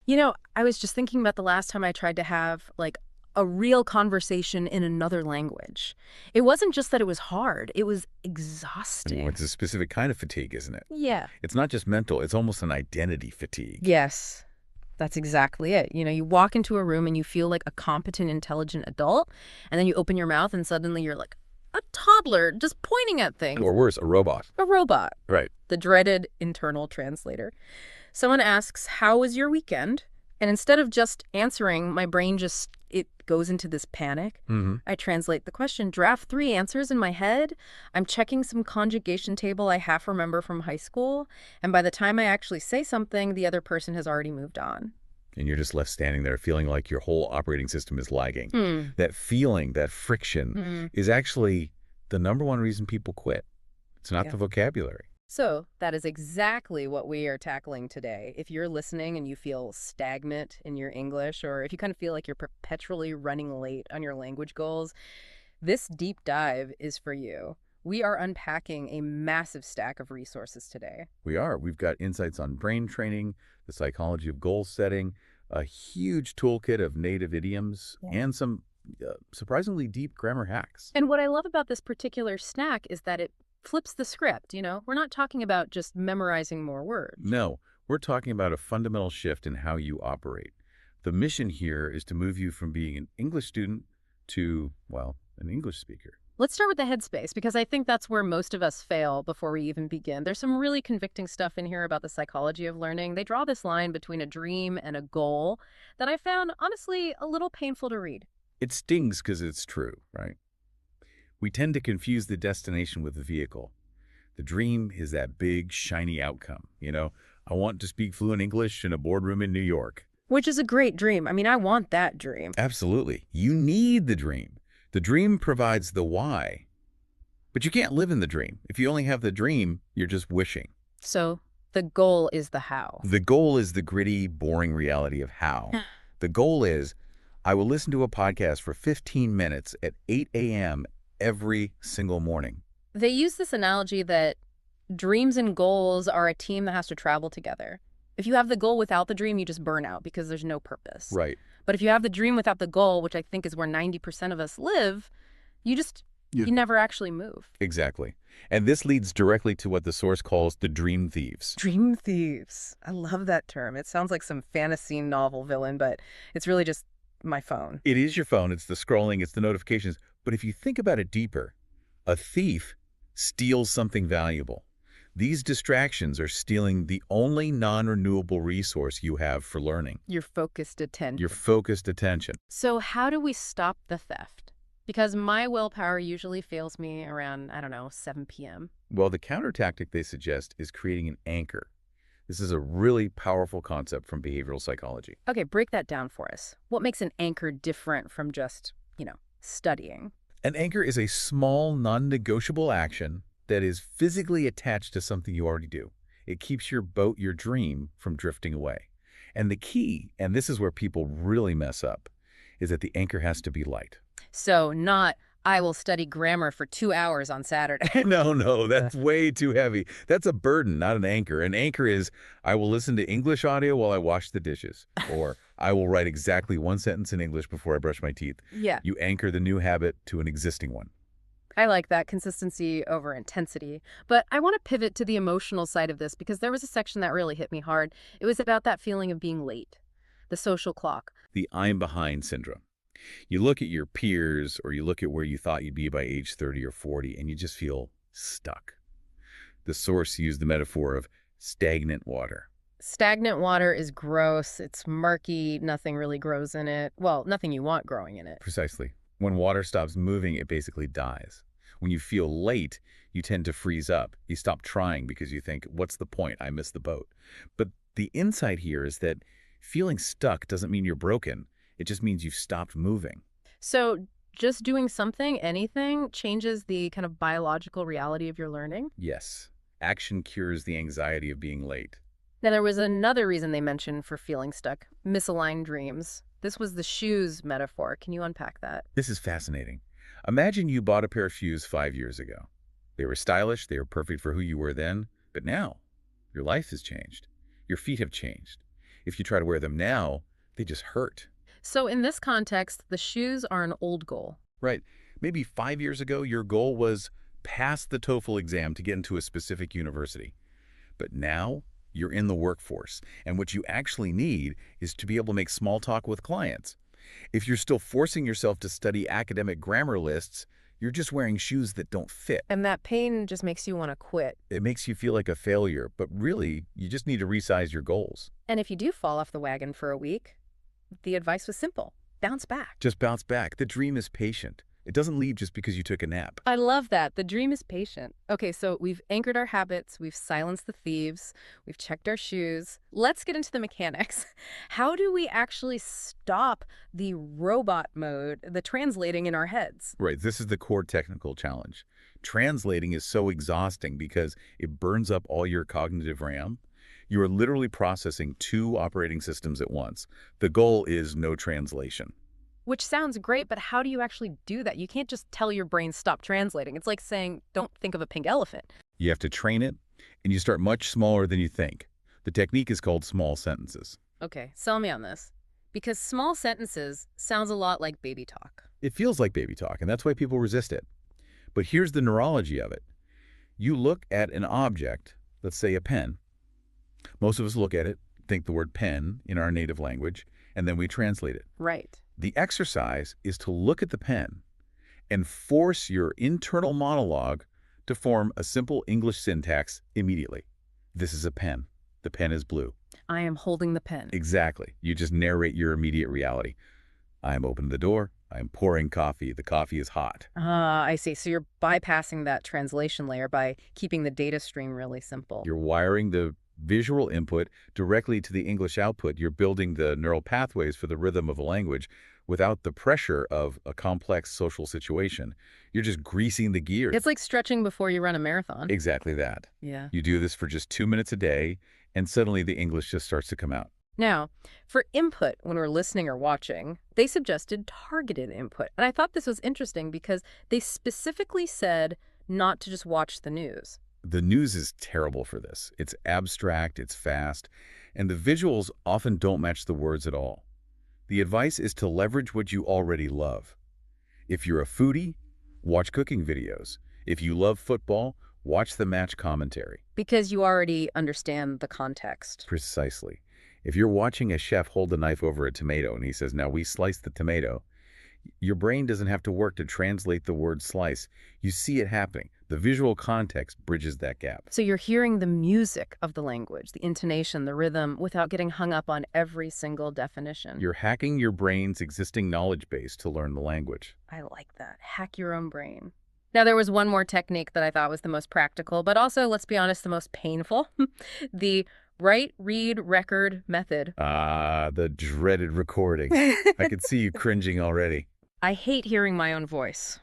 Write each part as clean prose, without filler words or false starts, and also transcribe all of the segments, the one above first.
I was just thinking about the last time I tried to have, like, a real conversation in another language. It wasn't just that it was hard, it was Well, exhausting. it's a specific kind of fatigue, isn't it? Yeah. It's not just mental, it's almost an identity fatigue. Yes, that's exactly it. You walk into a room and you feel like a competent, intelligent adult, and then you open your mouth and suddenly you're like a toddler just pointing at things. Or worse, a robot. A robot. Right. The dreaded internal translator. Someone asks, "How was your weekend?" And instead of just answering, my brain just it goes into this panic. Mm-hmm. I translate the question, draft three answers in my head. I'm checking some conjugation table I half remember from high school, and by the time I actually say something, the other person has already moved on. And you're just left standing there feeling like your whole operating system is lagging. Hmm. That feeling, that friction, Hmm. is actually the number one reason people quit. It's not Yeah. the vocabulary. So that is exactly what we are tackling today. If you're listening and you feel stagnant in your English, or if you kind of feel like you're perpetually running late on your language goals, this deep dive is for you. We are unpacking a massive stack of resources today. We are. We've got insights on brain training, the psychology of goal setting, a huge toolkit of native idioms, Yeah. and some surprisingly deep grammar hacks. And what I love about this particular snack is that it flips the script. We're not talking about just memorizing more words. No, we're talking about a fundamental shift in how you operate. The mission here is to move you from being an English student to, well, an English speaker. Let's start with the headspace, because I think that's where most of us fail before we even begin. There's some really convicting stuff in here about the psychology of learning. They draw this line between a dream and a goal that I found, honestly, a little painful to read. It stings because it's true, right? We tend to confuse the destination with the vehicle. The dream is that big, shiny outcome. I want to speak fluent English in a boardroom in New York. Which is a great dream. I mean, I want that dream. Absolutely. You need the dream. The dream provides the why. But you can't live in the dream. If you only have the dream, you're just wishing. So the goal is the how. The goal is the gritty, boring reality of how. The goal is, I will listen to a podcast for 15 minutes at 8 a.m. every single morning. They use this analogy that dreams and goals are a team that has to travel together. If you have the goal without the dream, you just burn out because there's no purpose. Right. But if you have the dream without the goal, which I think is where 90% of us live, you never actually move. Exactly. And this leads directly to what the source calls the dream thieves. Dream thieves. I love that term. It sounds like some fantasy novel villain, but it's really just my phone. It is your phone, it's the scrolling, it's the notifications. But if you think about it deeper, a thief steals something valuable. These distractions are stealing the only non-renewable resource you have for learning. Your focused attention. Your focused attention. So how do we stop the theft? Because my willpower usually fails me around, 7 p.m. Well, the counter tactic they suggest is creating an anchor. This is a really powerful concept from behavioral psychology. Okay, break that down for us. What makes an anchor different from just, studying? An anchor is a small, non-negotiable action that is physically attached to something you already do. It keeps your boat, your dream, from drifting away. And the key, and this is where people really mess up, is that the anchor has to be light. So not, I will study grammar for 2 hours on Saturday. No, that's way too heavy. That's a burden, not an anchor. An anchor is, I will listen to English audio while I wash the dishes. Or I will write exactly one sentence in English before I brush my teeth. Yeah. You anchor the new habit to an existing one. I like that, consistency over intensity. But I want to pivot to the emotional side of this, because there was a section that really hit me hard. It was about that feeling of being late, the social clock. The I'm behind syndrome. You look at your peers, or you look at where you thought you'd be by age 30 or 40, and you just feel stuck. The source used the metaphor of stagnant water. Stagnant water is gross. It's murky. Nothing really grows in it. Well, nothing you want growing in it. Precisely. When water stops moving, it basically dies. When you feel late, you tend to freeze up. You stop trying because you think, what's the point? I missed the boat. But the insight here is that feeling stuck doesn't mean you're broken. It just means you've stopped moving. So just doing something, anything, changes the kind of biological reality of your learning? Yes. Action cures the anxiety of being late. Now, there was another reason they mentioned for feeling stuck, misaligned dreams. This was the shoes metaphor. Can you unpack that? This is fascinating. Imagine you bought a pair of shoes 5 years ago. They were stylish, they were perfect for who you were then, but now your life has changed. Your feet have changed. If you try to wear them now, they just hurt. So in this context, the shoes are an old goal. Right. Maybe 5 years ago, your goal was pass the TOEFL exam to get into a specific university. But now you're in the workforce, and what you actually need is to be able to make small talk with clients. If you're still forcing yourself to study academic grammar lists, you're just wearing shoes that don't fit. And that pain just makes you want to quit. It makes you feel like a failure, but really, you just need to resize your goals. And if you do fall off the wagon for a week, the advice was simple. Bounce back. Just bounce back. The dream is patient. It doesn't leave just because you took a nap. I love that. The dream is patient. Okay, so we've anchored our habits, we've silenced the thieves, we've checked our shoes. Let's get into the mechanics. How do we actually stop the robot mode, the translating in our heads? Right, this is the core technical challenge. Translating is so exhausting because it burns up all your cognitive RAM. You are literally processing two operating systems at once. The goal is no translation. Which sounds great, but how do you actually do that? You can't just tell your brain stop translating. It's like saying, don't think of a pink elephant. You have to train it, and you start much smaller than you think. The technique is called small sentences. Okay, sell me on this. Because small sentences sounds a lot like baby talk. It feels like baby talk, and that's why people resist it. But here's the neurology of it. You look at an object, let's say a pen. Most of us look at it, think the word pen in our native language, and then we translate it. Right. The exercise is to look at the pen and force your internal monologue to form a simple English syntax immediately. This is a pen. The pen is blue. I am holding the pen. Exactly. You just narrate your immediate reality. I am opening the door. I am pouring coffee. The coffee is hot. Ah, I see. So you're bypassing that translation layer by keeping the data stream really simple. You're wiring the visual input directly to the English output. You're building the neural pathways for the rhythm of a language without the pressure of a complex social situation. You're just greasing the gears. It's like stretching before you run a marathon. Exactly that. Yeah. You do this for just 2 minutes a day, and suddenly the English just starts to come out. Now, for input when we're listening or watching, they suggested targeted input. And I thought this was interesting because they specifically said not to just watch the news. The news is terrible for this. It's abstract, it's fast, and the visuals often don't match the words at all. The advice is to leverage what you already love. If you're a foodie, watch cooking videos. If you love football, watch the match commentary. Because you already understand the context. Precisely. If you're watching a chef hold a knife over a tomato and he says, now we slice the tomato, your brain doesn't have to work to translate the word slice. You see it happening. The visual context bridges that gap. So you're hearing the music of the language, the intonation, the rhythm, without getting hung up on every single definition. You're hacking your brain's existing knowledge base to learn the language. I like that. Hack your own brain. Now, there was one more technique that I thought was the most practical, but also, let's be honest, the most painful. The write, read, record method. Ah, the dreaded recording. I could see you cringing already. I hate hearing my own voice.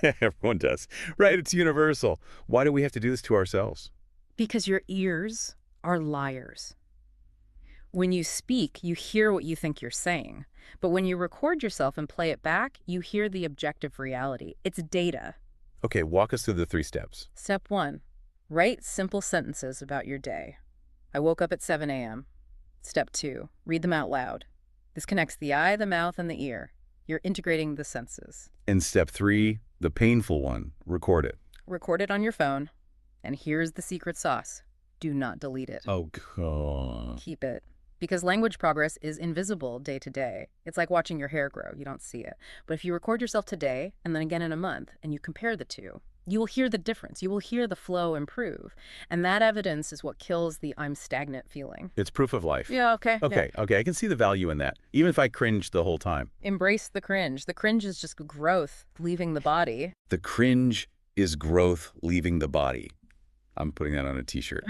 Everyone does. Right, it's universal. Why do we have to do this to ourselves? Because your ears are liars. When you speak, you hear what you think you're saying. But when you record yourself and play it back, you hear the objective reality. It's data. Okay, walk us through the 3 steps. Step 1, write simple sentences about your day. I woke up at 7 a.m. Step 2, read them out loud. This connects the eye, the mouth, and the ear. You're integrating the senses. And step 3, the painful one, record it. Record it on your phone. And here's the secret sauce. Do not delete it. Oh, God. Keep it. Because language progress is invisible day to day. It's like watching your hair grow. You don't see it. But if you record yourself today and then again in a month and you compare the two, you will hear the difference. You will hear the flow improve. And that evidence is what kills the I'm stagnant feeling. It's proof of life. Yeah, okay. Okay, I can see the value in that, even if I cringe the whole time. Embrace the cringe. The cringe is just growth leaving the body. The cringe is growth leaving the body. I'm putting that on a t-shirt.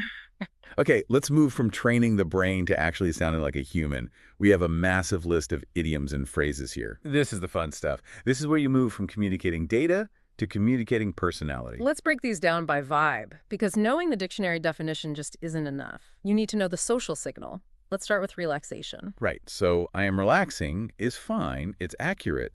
Okay, let's move from training the brain to actually sounding like a human. We have a massive list of idioms and phrases here. This is the fun stuff. This is where you move from communicating data to communicating personality. Let's break these down by vibe, because knowing the dictionary definition just isn't enough. You need to know the social signal. Let's start with relaxation. Right, so I am relaxing is fine, it's accurate,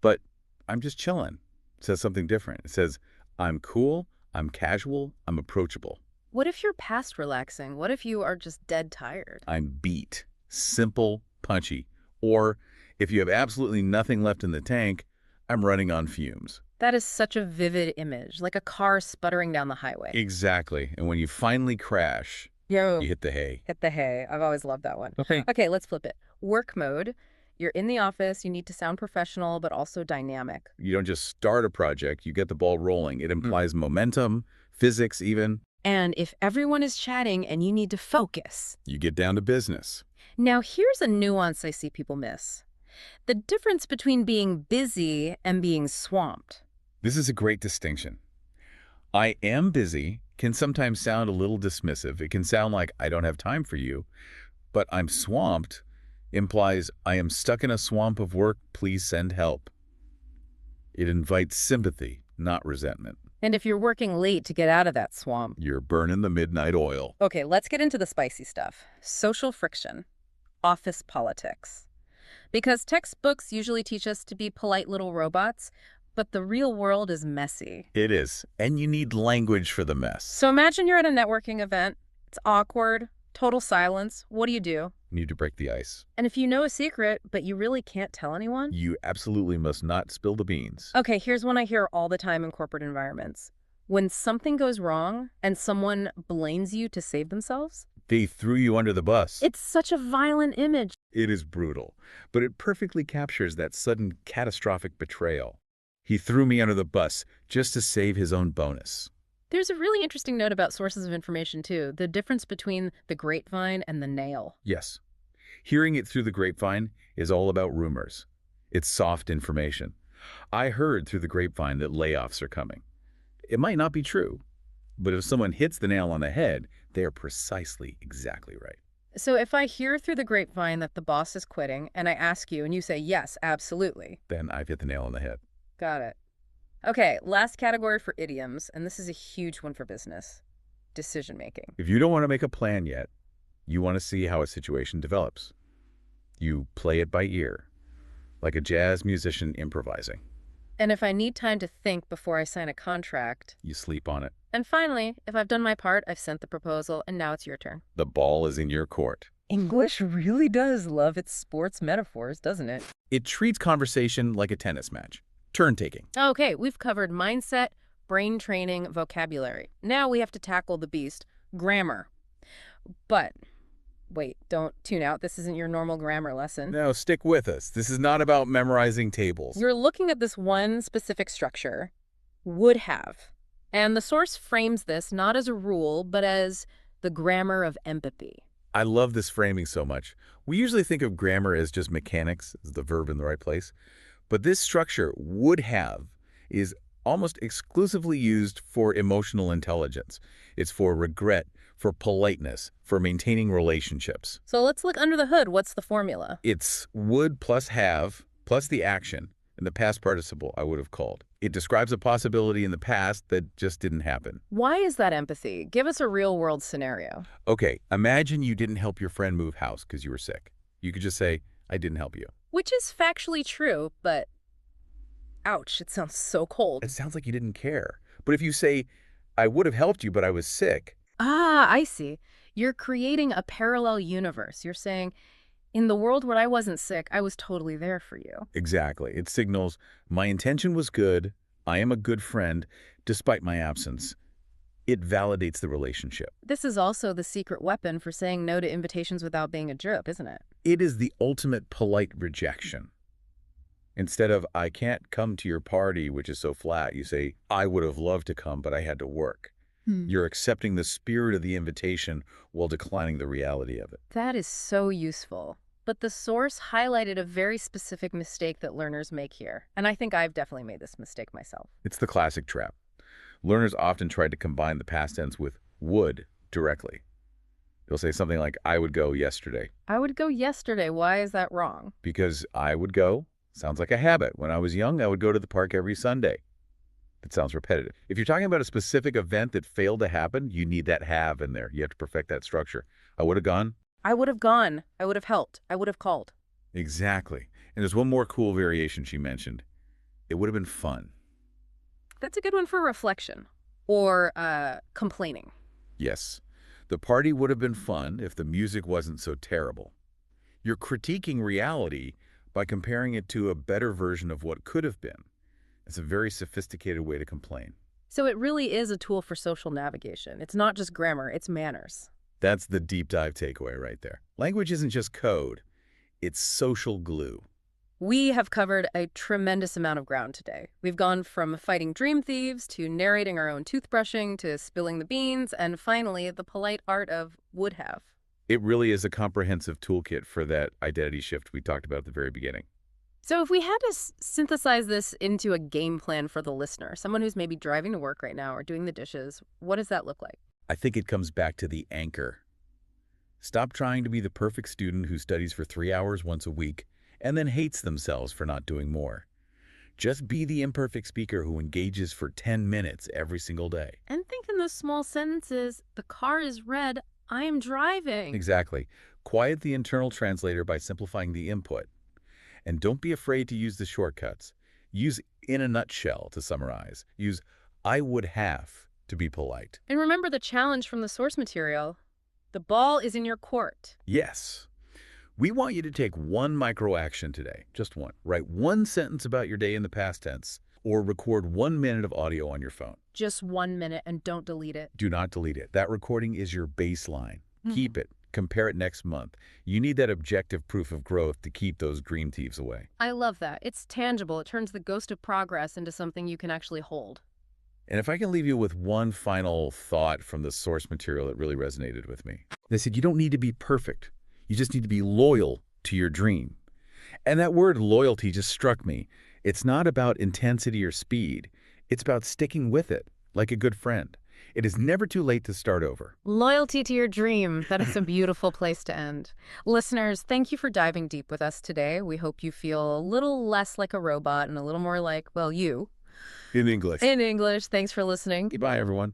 but I'm just chilling. It says something different. It says, I'm cool, I'm casual, I'm approachable. What if you're past relaxing? What if you are just dead tired? I'm beat. Simple, punchy. Or, if you have absolutely nothing left in the tank, I'm running on fumes. That is such a vivid image, like a car sputtering down the highway. Exactly. And when you finally crash, you Yo, hit the hay. hit the hay. I've always loved that one. Okay. Okay, let's flip it. Work mode. You're in the office. You need to sound professional, but also dynamic. You don't just start a project, you get the ball rolling. It implies momentum, physics even. And if everyone is chatting and you need to focus. You get down to business. Now, here's a nuance I see people miss. The difference between being busy and being swamped. This is a great distinction. I am busy can sometimes sound a little dismissive. It can sound like I don't have time for you, but I'm swamped implies I am stuck in a swamp of work, please send help. It invites sympathy, not resentment. And if you're working late to get out of that swamp. You're burning the midnight oil. Okay, let's get into the spicy stuff. Social friction. Office politics. Because textbooks usually teach us to be polite little robots, but the real world is messy. It is, and you need language for the mess. So imagine you're at a networking event. It's awkward, total silence. What do? You need to break the ice. And if you know a secret, but you really can't tell anyone? You absolutely must not spill the beans. Okay, here's one I hear all the time in corporate environments. When something goes wrong and someone blames you to save themselves? They threw you under the bus. It's such a violent image. It is brutal, but it perfectly captures that sudden catastrophic betrayal. He threw me under the bus just to save his own bonus. There's a really interesting note about sources of information, too. The difference between the grapevine and the nail. Yes. Hearing it through the grapevine is all about rumors. It's soft information. I heard through the grapevine that layoffs are coming. It might not be true, but if someone hits the nail on the head, they are precisely exactly right. So if I hear through the grapevine that the boss is quitting, and I ask you, and you say, yes, absolutely. Then I've hit the nail on the head. Got it. Okay, last category for idioms, and this is a huge one for business. Decision-making. If you don't want to make a plan yet, you want to see how a situation develops. You play it by ear, like a jazz musician improvising. And if I need time to think before I sign a contract. You sleep on it. And finally, if I've done my part, I've sent the proposal, and now it's your turn. The ball is in your court. English really does love its sports metaphors, doesn't it? It treats conversation like a tennis match. Turn-taking. Okay, we've covered mindset, brain training, vocabulary. Now we have to tackle the beast, grammar. But, wait, don't tune out. This isn't your normal grammar lesson. No, stick with us. This is not about memorizing tables. You're looking at this one specific structure, would have. And the source frames this not as a rule, but as the grammar of empathy. I love this framing so much. We usually think of grammar as just mechanics, as the verb in the right place. But this structure, would have, is almost exclusively used for emotional intelligence. It's for regret, for politeness, for maintaining relationships. So let's look under the hood. What's the formula? It's would plus have plus the action, and the past participle I would have called. It describes a possibility in the past that just didn't happen. Why is that empathy? Give us a real-world scenario. Okay, imagine you didn't help your friend move house because you were sick. You could just say, I didn't help you. Which is factually true, but ouch, it sounds so cold. It sounds like you didn't care. But if you say, I would have helped you, but I was sick. Ah, I see. You're creating a parallel universe. You're saying, in the world where I wasn't sick, I was totally there for you. Exactly. It signals, my intention was good, I am a good friend, despite my absence. It validates the relationship. This is also the secret weapon for saying no to invitations without being a jerk, isn't it? It is the ultimate polite rejection. Instead of, I can't come to your party, which is so flat, you say, I would have loved to come, but I had to work. You're accepting the spirit of the invitation while declining the reality of it. That is so useful. But the source highlighted a very specific mistake that learners make here. And I think I've definitely made this mistake myself. It's the classic trap. Learners often try to combine the past tense with would directly. They'll say something like, I would go yesterday. I would go yesterday. Why is that wrong? Because I would go sounds like a habit. When I was young, I would go to the park every Sunday. That sounds repetitive. If you're talking about a specific event that failed to happen, you need that have in there. You have to perfect that structure. I would have gone. I would have gone. I would have helped. I would have called. Exactly. And there's one more cool variation she mentioned. It would have been fun. That's a good one for reflection. Or complaining. Yes. The party would have been fun if the music wasn't so terrible. You're critiquing reality by comparing it to a better version of what could have been. It's a very sophisticated way to complain. So it really is a tool for social navigation. It's not just grammar, it's manners. That's the deep dive takeaway right there. Language isn't just code, it's social glue. We have covered a tremendous amount of ground today. We've gone from fighting dream thieves to narrating our own toothbrushing to spilling the beans and finally the polite art of would have. It really is a comprehensive toolkit for that identity shift we talked about at the very beginning. So if we had to synthesize this into a game plan for the listener, someone who's maybe driving to work right now or doing the dishes, what does that look like? I think it comes back to the anchor. Stop trying to be the perfect student who studies for 3 hours once a week and then hates themselves for not doing more. Just be the imperfect speaker who engages for 10 minutes every single day. And think in those small sentences, the car is red, I am driving. Exactly. Quiet the internal translator by simplifying the input. And don't be afraid to use the shortcuts. Use in a nutshell to summarize. Use I would have to be polite. And remember the challenge from the source material. The ball is in your court. Yes. We want you to take one micro action today, just one. Write one sentence about your day in the past tense, or record 1 minute of audio on your phone. Just 1 minute and don't delete it. Do not delete it. That recording is your baseline. Keep it. Compare it next month. You need that objective proof of growth to keep those dream thieves away. I love that. It's tangible. It turns the ghost of progress into something you can actually hold. And if I can leave you with one final thought from the source material that really resonated with me. They said you don't need to be perfect. You just need to be loyal to your dream. And that word loyalty just struck me. It's not about intensity or speed. It's about sticking with it, like a good friend. It is never too late to start over. Loyalty to your dream. That is a beautiful place to end. Listeners, thank you for diving deep with us today. We hope you feel a little less like a robot and a little more like, well, you. In English. In English. Thanks for listening. Goodbye, everyone.